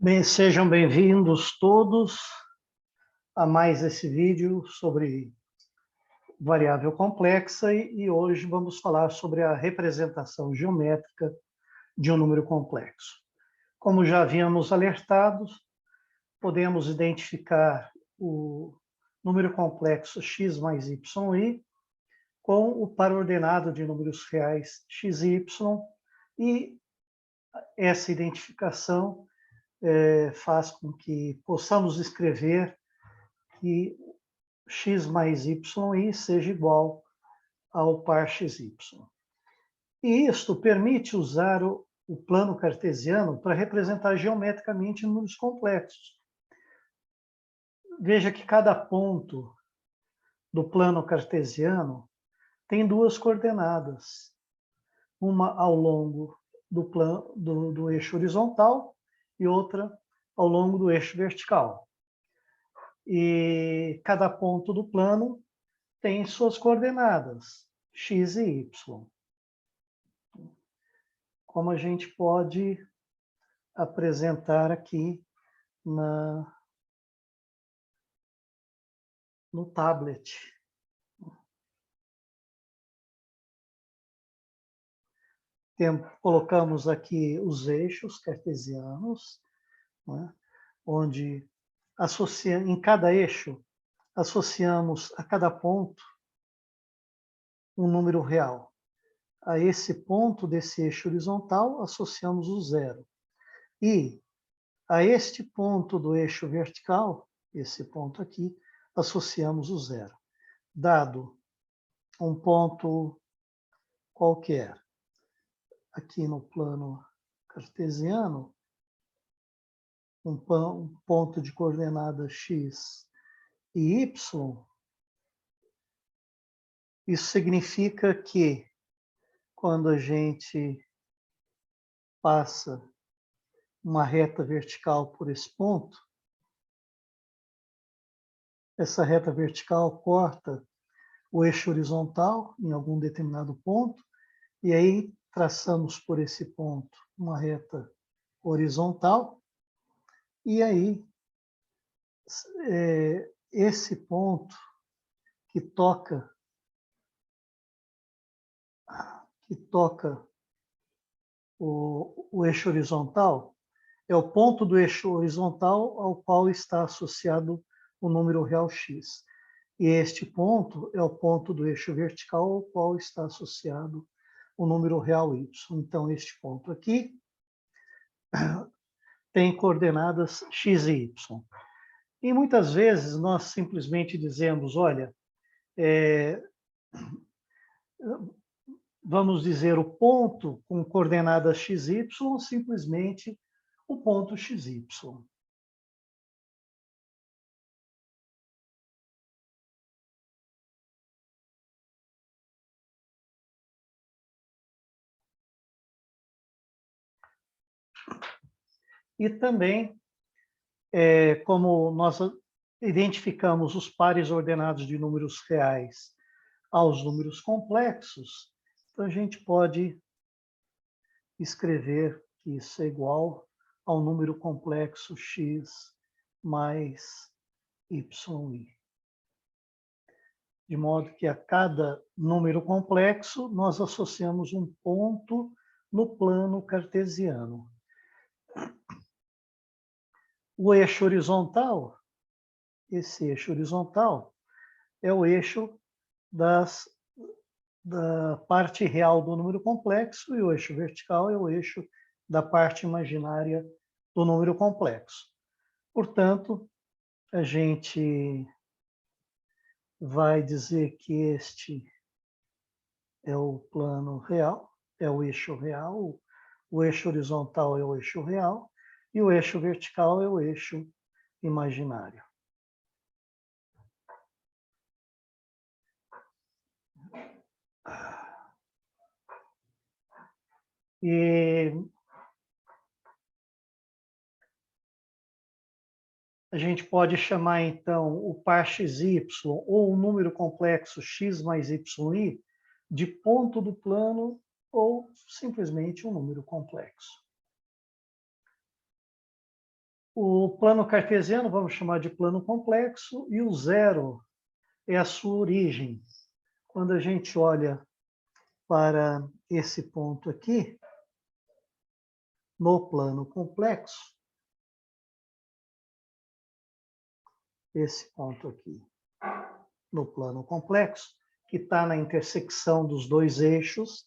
Bem, sejam bem-vindos todos a mais esse vídeo sobre variável complexa e hoje vamos falar sobre a representação geométrica de um número complexo. Como já havíamos alertado, podemos identificar o número complexo x mais y com o par ordenado de números reais x e y, e essa identificação faz com que possamos escrever que x mais y seja igual ao par xy. E isto permite usar o plano cartesiano para representar geometricamente números complexos. Veja que cada ponto do plano cartesiano tem duas coordenadas, uma ao longo do eixo horizontal e outra ao longo do eixo vertical. E cada ponto do plano tem suas coordenadas, x e y. Como a gente pode apresentar aqui no tablet. Colocamos aqui os eixos cartesianos, né, onde em cada eixo associamos a cada ponto um número real. A esse ponto desse eixo horizontal associamos o zero. E a este ponto do eixo vertical, esse ponto aqui, associamos o zero. Dado um ponto qualquer aqui no plano cartesiano, um ponto de coordenada x e y, isso significa que quando a gente passa uma reta vertical por esse ponto, essa reta vertical corta o eixo horizontal em algum determinado ponto, e aí traçamos por esse ponto uma reta horizontal, e aí esse ponto que toca o eixo horizontal é o ponto do eixo horizontal ao qual está associado o número real x. E este ponto é o ponto do eixo vertical ao qual está associado o número real y. Então, este ponto aqui tem coordenadas x e y. E muitas vezes nós simplesmente dizemos, olha, vamos dizer o ponto com coordenadas x, y, simplesmente o ponto xy. E também, como nós identificamos os pares ordenados de números reais aos números complexos, então a gente pode escrever que isso é igual ao número complexo x mais y. De modo que a cada número complexo nós associamos um ponto no plano cartesiano. O eixo horizontal, esse eixo horizontal, é o eixo da parte real do número complexo, e o eixo vertical é o eixo da parte imaginária do número complexo. Portanto, a gente vai dizer que este é o plano real, é o eixo real, o eixo horizontal é o eixo real, e o eixo vertical é o eixo imaginário. E a gente pode chamar, então, o par xy, ou o número complexo x mais yi, de ponto do plano, ou simplesmente um número complexo. O plano cartesiano vamos chamar de plano complexo e o zero é a sua origem. Quando a gente olha para esse ponto aqui, no plano complexo, esse ponto aqui, no plano complexo, que está na intersecção dos dois eixos,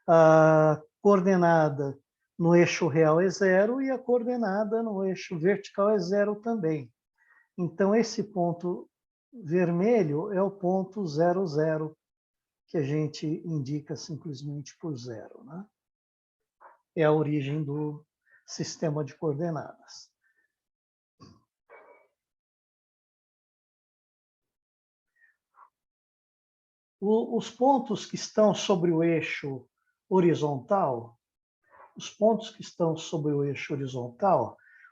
a coordenada no eixo real é zero e a coordenada no eixo vertical é zero também. Então, esse ponto vermelho é o ponto 0, 0, que a gente indica simplesmente por zero, né? É a origem do sistema de coordenadas. Os pontos que estão sobre o eixo horizontal,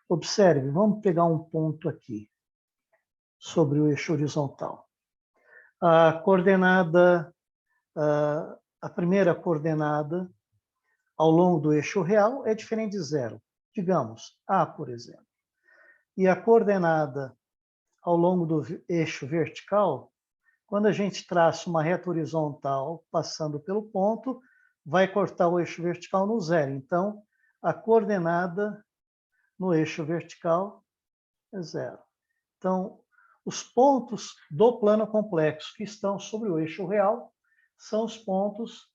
observe, vamos pegar um ponto aqui, sobre o eixo horizontal. A coordenada, a primeira coordenada ao longo do eixo real é diferente de zero. Digamos, A, por exemplo. E a coordenada ao longo do eixo vertical, quando a gente traça uma reta horizontal passando pelo ponto, vai cortar o eixo vertical no zero. Então, a coordenada no eixo vertical é zero. Então, os pontos do plano complexo que estão sobre o eixo real são os pontos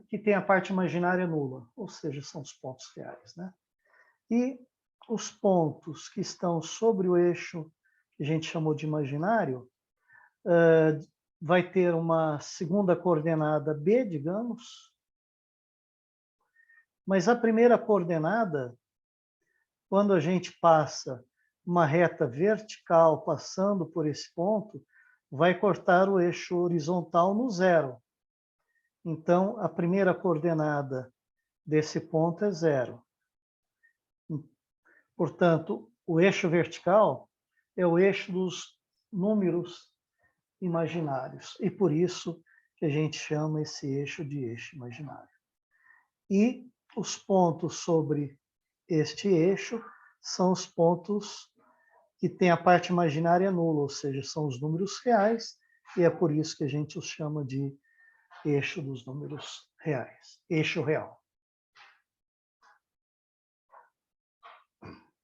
que têm a parte imaginária nula, ou seja, são os pontos reais, né? E os pontos que estão sobre o eixo que a gente chamou de imaginário, vai ter uma segunda coordenada B, digamos, mas a primeira coordenada, quando a gente passa uma reta vertical passando por esse ponto, vai cortar o eixo horizontal no zero. Então, a primeira coordenada desse ponto é zero. Portanto, o eixo vertical é o eixo dos números imaginários. E por isso que a gente chama esse eixo de eixo imaginário. E os pontos sobre este eixo são os pontos que têm a parte imaginária nula, ou seja, são os números reais, e é por isso que a gente os chama de eixo dos números reais, eixo real.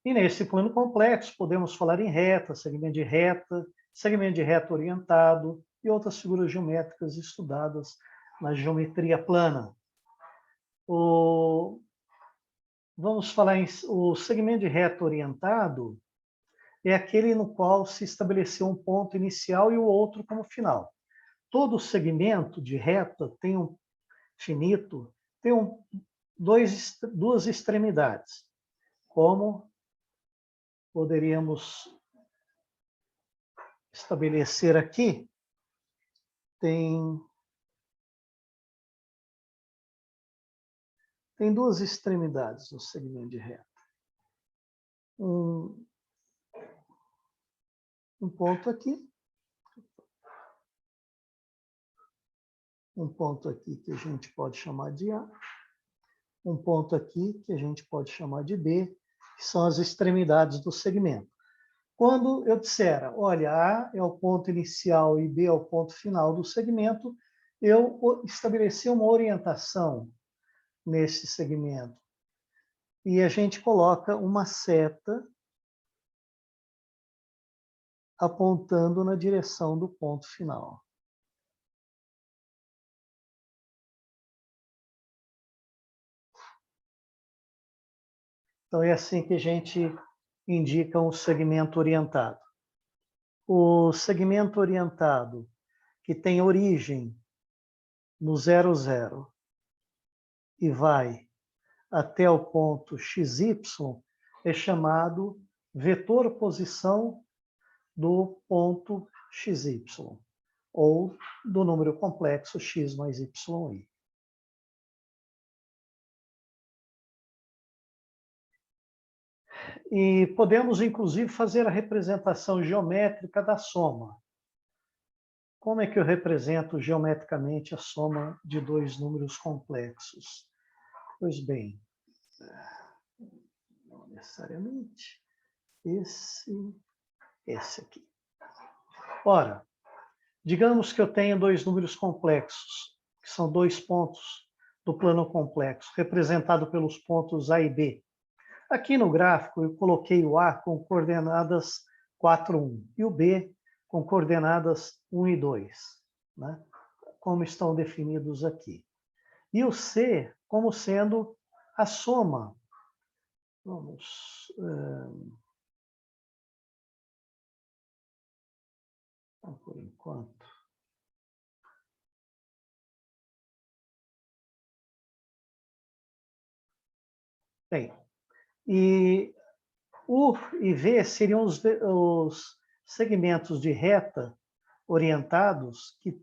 E nesse plano complexo, podemos falar em reta, segmento de reta orientado e outras figuras geométricas estudadas na geometria plana. Vamos falar em o segmento de reta orientado é aquele no qual se estabeleceu um ponto inicial e o outro como final. Todo segmento de reta tem um finito, tem duas extremidades, como poderíamos estabelecer aqui, tem duas extremidades no segmento de reta. Um ponto aqui, um ponto aqui que a gente pode chamar de A, um ponto aqui que a gente pode chamar de B, que são as extremidades do segmento. Quando eu disser, olha, A é o ponto inicial e B é o ponto final do segmento, eu estabeleci uma orientação nesse segmento. E a gente coloca uma seta apontando na direção do ponto final. Então, é assim que a gente indica um segmento orientado. O segmento orientado, que tem origem no 0, 0 e vai até o ponto XY, é chamado vetor posição do ponto XY, ou do número complexo x mais y. E podemos, inclusive, fazer a representação geométrica da soma. Como é que eu represento geometricamente a soma de dois números complexos? Pois bem, não necessariamente. Esse aqui. Ora, digamos que eu tenho dois números complexos, que são dois pontos do plano complexo, representado pelos pontos A e B. Aqui no gráfico eu coloquei o A com coordenadas 4, 1 e o B com coordenadas 1 e 2, né? Como estão definidos aqui. E o C como sendo a soma. Vamos... por enquanto. Bem, e U e V seriam os segmentos de reta orientados que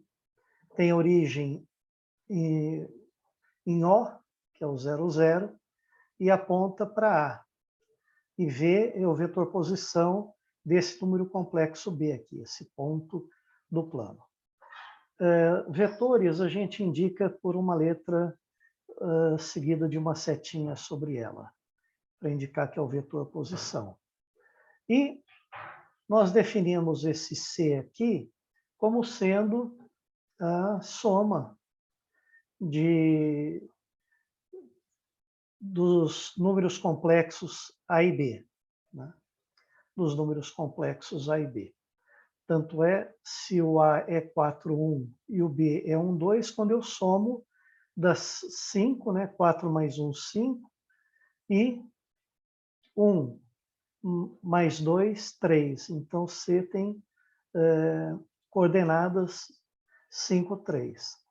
têm origem em O, que é o 0, 0, e aponta para A. E V é o vetor posição desse número complexo B aqui, esse ponto do plano. Vetores a gente indica por uma letra seguida de uma setinha sobre ela, para indicar que é o vetor posição. E nós definimos esse C aqui como sendo a soma dos números complexos A e B, né? Dos números complexos A e B. Tanto é, se o A é 4, 1 e o B é 1, 2, quando eu somo das 5, né? 4 mais 1, 5, e 1 mais 2, 3. Então, C tem coordenadas 5, 3.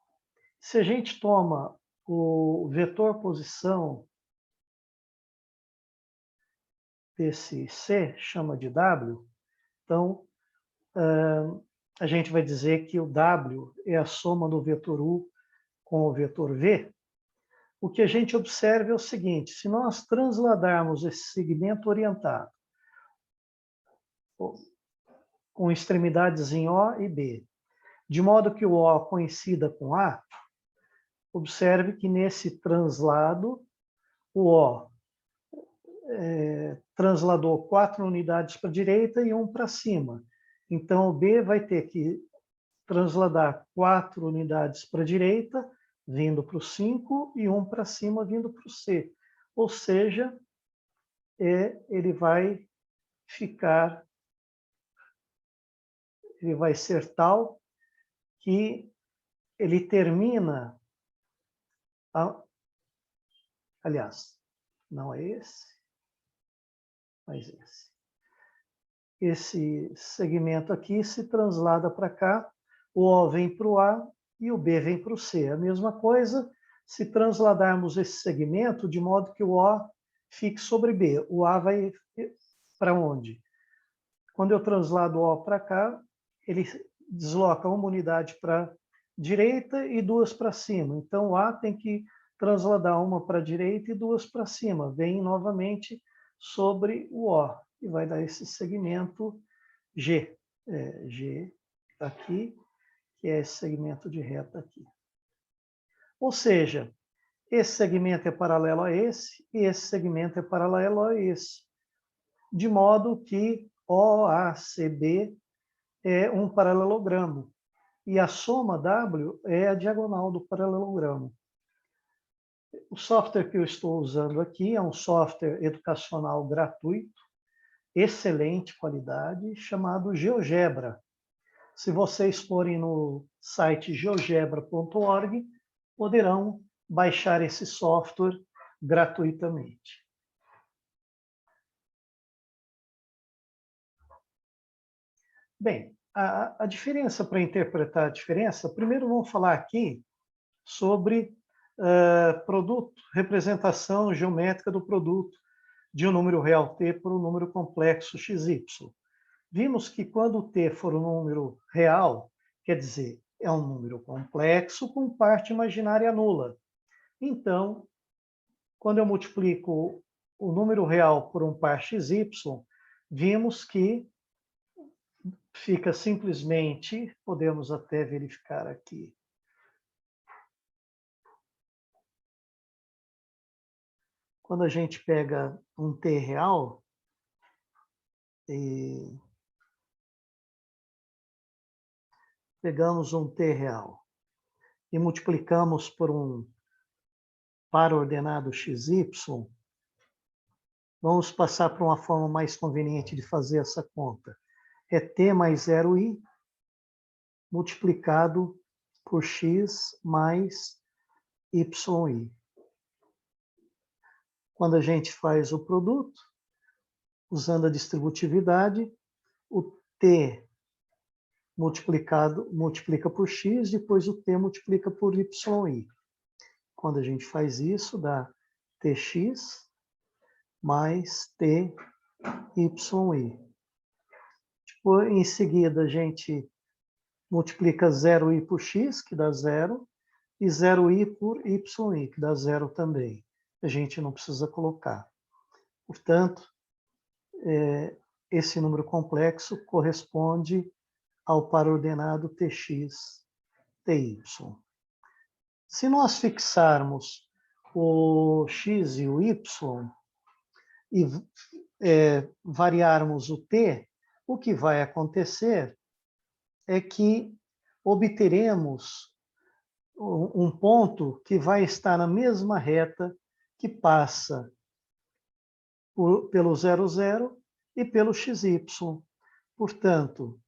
Se a gente toma o vetor posição desse C, chama de W, então a gente vai dizer que o W é a soma do vetor U com o vetor V. O que a gente observa é o seguinte: se nós transladarmos esse segmento orientado com extremidades em O e B, de modo que o O coincida com A, observe que nesse translado o O transladou 4 unidades para a direita e 1 para cima. Então, o B vai ter que transladar 4 unidades para a direita, vindo para o 5, e 1 para cima, vindo para o C. Ou seja, ele vai ser tal que ele termina, aliás, não é esse, mas esse. Esse segmento aqui se translada para cá, o O vem para o A e o B vem para o C. A mesma coisa se transladarmos esse segmento de modo que o O fique sobre B. O A vai para onde? Quando eu translado o O para cá, ele desloca uma unidade para a direita e 2 para cima. Então, o A tem que transladar uma para a direita e 2 para cima. Vem novamente sobre o O. E vai dar esse segmento G. G aqui, que é esse segmento de reta aqui. Ou seja, esse segmento é paralelo a esse, e esse segmento é paralelo a esse. De modo que OACB é um paralelogramo. E a soma W é a diagonal do paralelogramo. O software que eu estou usando aqui é um software educacional gratuito, excelente qualidade, chamado GeoGebra. Se vocês forem no site geogebra.org, poderão baixar esse software gratuitamente. Bem, a diferença, para interpretar a diferença, primeiro vamos falar aqui sobre produto, representação geométrica do produto de um número real t por um número complexo xy. Vimos que quando o t for um número real, quer dizer, é um número complexo com parte imaginária nula. Então, quando eu multiplico o número real por um par xy, vimos que fica simplesmente, podemos até verificar aqui, Quando a gente pega um t real e pegamos um t real e multiplicamos por um par ordenado xy, vamos passar para uma forma mais conveniente de fazer essa conta. É t mais 0i multiplicado por x mais yi. Quando a gente faz o produto, usando a distributividade, o t multiplica por x, depois o t multiplica por yi. Quando a gente faz isso, dá tx mais ty. Depois, em seguida, a gente multiplica 0i por x, que dá 0, e 0i por yi, que dá 0 também. A gente não precisa colocar. Portanto, esse número complexo corresponde ao par ordenado tx, ty. Se nós fixarmos o x e o y e variarmos o t, o que vai acontecer é que obteremos um ponto que vai estar na mesma reta que passa pelo 0, 0 e pelo xy. Portanto,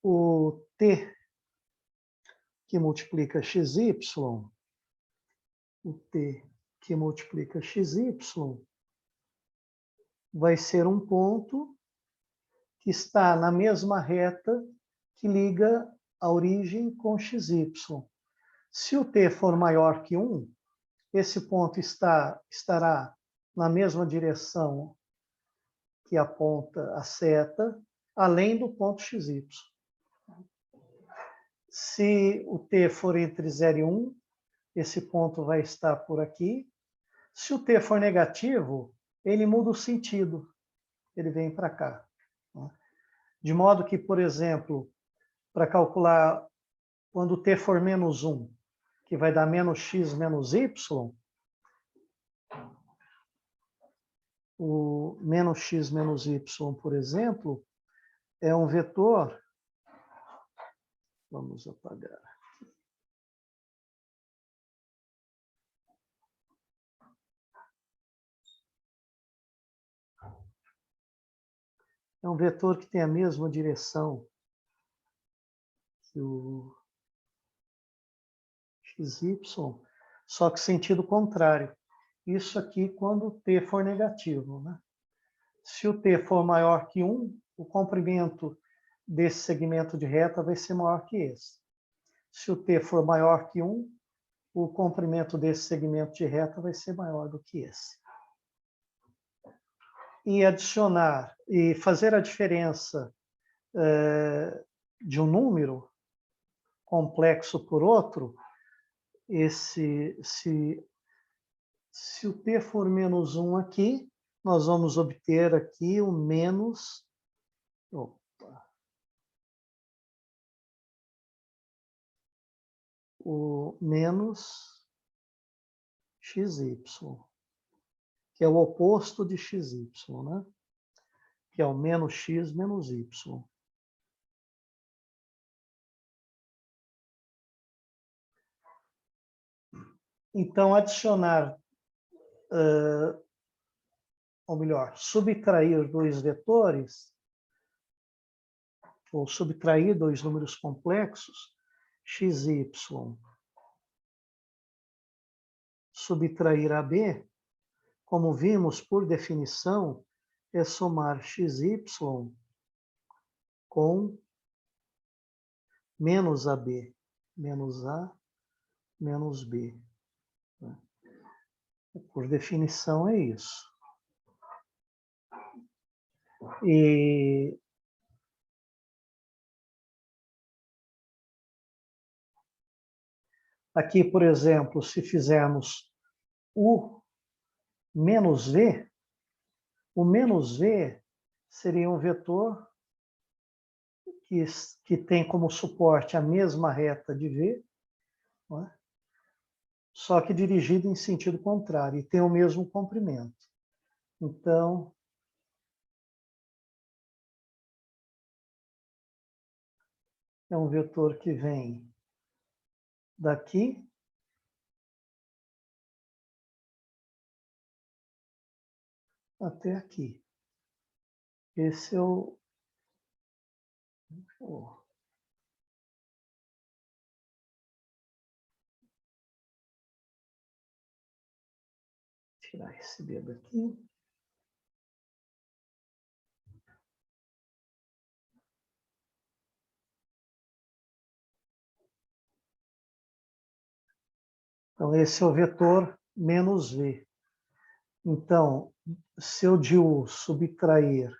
o t que multiplica xy, o t que multiplica xy vai ser um ponto que está na mesma reta que liga a origem com xy. Se o t for maior que 1, esse ponto estará na mesma direção que aponta a seta, além do ponto xy. Se o t for entre 0 e 1, esse ponto vai estar por aqui. Se o t for negativo, ele muda o sentido, ele vem para cá. De modo que, por exemplo, para calcular quando t for menos 1, que vai dar menos x menos y, o menos x menos y, por exemplo, é um vetor. Vamos apagar. É um vetor que tem a mesma direção que o xy, só que sentido contrário. Isso aqui quando o t for negativo, né? Se o t for maior que 1, o comprimento desse segmento de reta vai ser maior que esse. Se o t for maior que 1, o comprimento desse segmento de reta vai ser maior do que esse. E adicionar e fazer a diferença de um número complexo por outro, se o t for menos 1 aqui, nós vamos obter aqui o menos... o menos xy, que é o oposto de xy, né? Que é o menos x menos y. Então, adicionar, ou melhor, subtrair dois vetores, ou subtrair dois números complexos, xy subtrair AB, como vimos por definição, é somar xy com menos AB, menos A, menos B. Por definição é isso. E aqui, por exemplo, se fizermos U menos V, O menos v seria um vetor que tem como suporte a mesma reta de v, não é? Só que dirigido em sentido contrário, e tem o mesmo comprimento. Então, é um vetor que vem daqui até aqui. Esse é o tirar esse dedo aqui. Então, esse é o vetor menos v. Então, se eu de u subtrair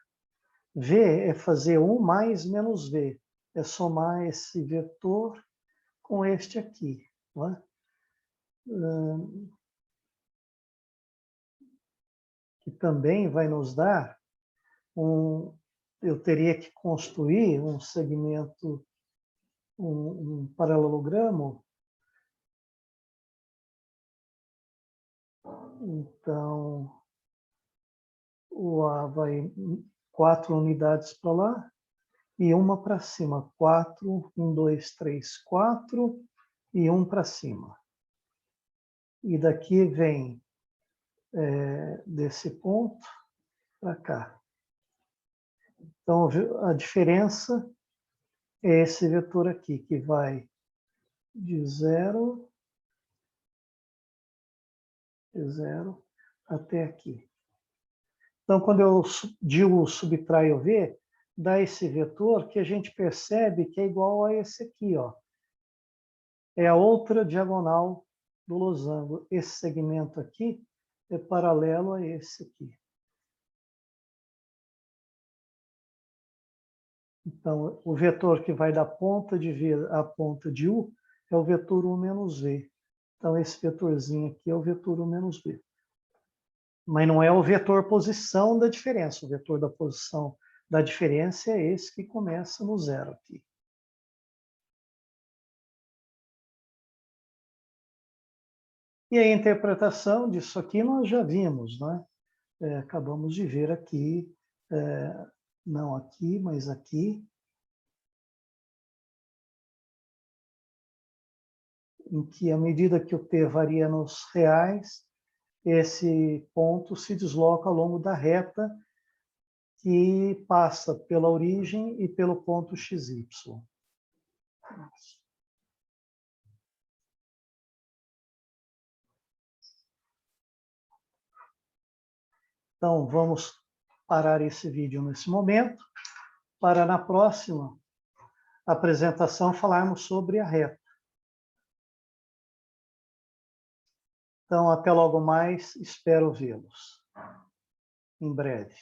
v, é fazer 1 mais menos v. É somar esse vetor com este aqui. Não é? Que também vai nos dar eu teria que construir um segmento, um paralelogramo. Então, o A vai 4 unidades para lá e uma para cima. 4, 1, 2, 3, 4 e 1 para cima. E daqui vem desse ponto para cá. Então, a diferença é esse vetor aqui, que vai de 0 até aqui. Então, quando eu digo subtraio v, dá esse vetor que a gente percebe que é igual a esse aqui, ó. É a outra diagonal do losango. Esse segmento aqui é paralelo a esse aqui. Então, o vetor que vai da ponta de v à ponta de u é o vetor u menos v. Então, esse vetorzinho aqui é o vetor u menos v. Mas não é o vetor posição da diferença. O vetor da posição da diferença é esse que começa no zero aqui. E a interpretação disso aqui nós já vimos, né? Acabamos de ver aqui, não aqui, mas aqui, em que à medida que o t varia nos reais, esse ponto se desloca ao longo da reta que passa pela origem e pelo ponto xy. Então, vamos parar esse vídeo nesse momento, para na próxima apresentação falarmos sobre a reta. Então, até logo mais, espero vê-los em breve.